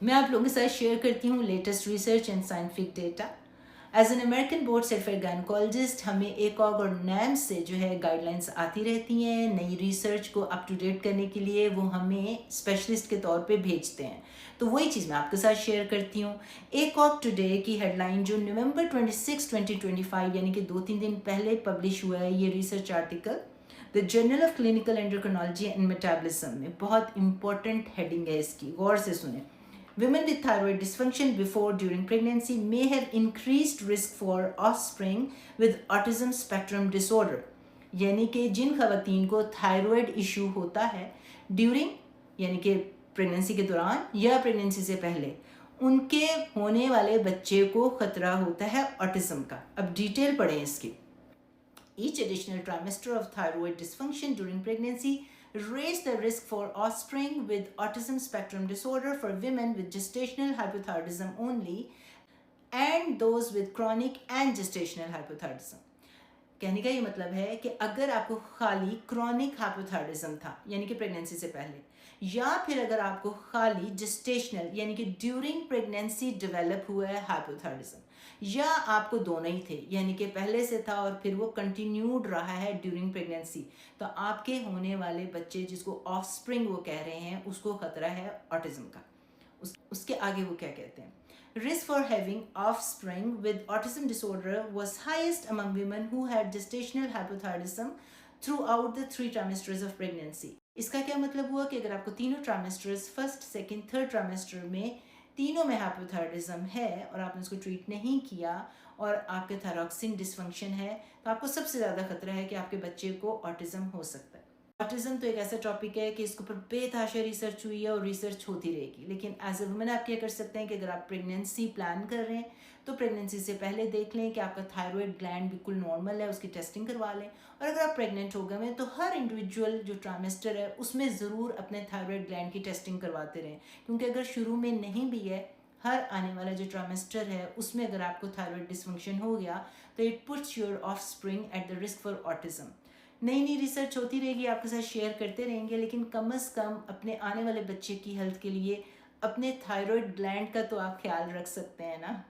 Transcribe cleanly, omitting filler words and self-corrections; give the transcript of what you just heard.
मैं आप लोगों के साथ शेयर करती हूँ latest research and scientific data. As an American board certified gynaecologist हमें एकॉग और नैम से जो है गाइडलाइंस आती रहती हैं नई रिसर्च को अप टू डेट करने के लिए। वो हमें स्पेशलिस्ट के तौर पे भेजते हैं, तो वही चीज़ मैं आपके साथ शेयर करती हूँ। एकॉग टुडे की हेडलाइन जो नवंबर 26, 2025 यानी कि 2-3 दिन पहले पब्लिश हुआ है, ये research article the journal of clinical endocrinology and metabolism में, बहुत इंपॉर्टेंट हेडिंग है इसकी, गौर से सुने। Women with thyroid dysfunction before during pregnancy may have increased risk for offspring with autism spectrum disorder। यानी कि जिन खवातीन को थायराइड इशू होता है ड्यूरिंग यानी कि प्रेगनेंसी के दौरान या प्रेगनेंसी से पहले, उनके होने वाले बच्चे को खतरा होता है ऑटिज्म का। अब डिटेल पढ़ें इसकी। Each additional trimester of thyroid dysfunction during pregnancy raise the risk for offspring with autism spectrum disorder for women with gestational hypothyroidism only and those with chronic and gestational hypothyroidism। कहने का ये मतलब है कि अगर आपको खाली क्रॉनिक हाइपोथायराइडिज्म था यानी कि प्रेगनेंसी से पहले, या फिर अगर आपको खाली जेस्टेशनल यानी कि ड्यूरिंग प्रेगनेंसी डेवलप हुआ है हाइपोथायराइडिज्म, या आपको दोनों ही थे यानी कि पहले से था और फिर वो कंटिन्यूड रहा है ड्यूरिंग प्रेगनेंसी, तो आपके होने वाले बच्चे जिसको ऑफस्प्रिंग वो कह रहे हैं उसको खतरा है ऑटिज्म का। उसके आगे वो क्या कहते हैं, risk for having offspring with autism disorder was highest among women who had gestational hypothyroidism throughout the 3 trimesters of pregnancy। इसका क्या मतलब हुआ कि अगर आपको तीनों trimesters, first, second, third trimester में तीनों में हाइपोथायराइडिज्म है और आपने उसको ट्रीट नहीं किया और आपके थायरॉक्सिन डिसफंक्शन है, तो आपको सबसे ज़्यादा खतरा है कि आपके बच्चे को ऑटिज्म हो सकता है। ऑटिज्म तो एक ऐसा टॉपिक है कि इसके ऊपर बेतहाशा रिसर्च हुई है और रिसर्च होती रहेगी, लेकिन एज ए वुमेन आप क्या कर सकते हैं कि अगर आप प्रेगनेंसी प्लान कर रहे हैं तो प्रेगनेंसी से पहले देख लें कि आपका थायराइड ग्लैंड बिल्कुल नॉर्मल है, उसकी टेस्टिंग करवा लें। और अगर आप प्रेग्नेंट हो गए हैं तो हर इंडिविजुअल जो ट्राइमेस्टर है उसमें ज़रूर अपने थायराइड ग्लैंड की टेस्टिंग करवाते रहें, क्योंकि अगर शुरू में नहीं भी है, हर आने वाला जो ट्राइमेस्टर है उसमें अगर आपको थायराइड डिसफंक्शन हो गया तो it puts your offspring at the risk for autism. नई रिसर्च होती रहेगी, आपके साथ शेयर करते रहेंगे, लेकिन कम से कम अपने आने वाले बच्चे की हेल्थ के लिए अपने थायराइड ग्लैंड का तो आप ख्याल रख सकते हैं ना।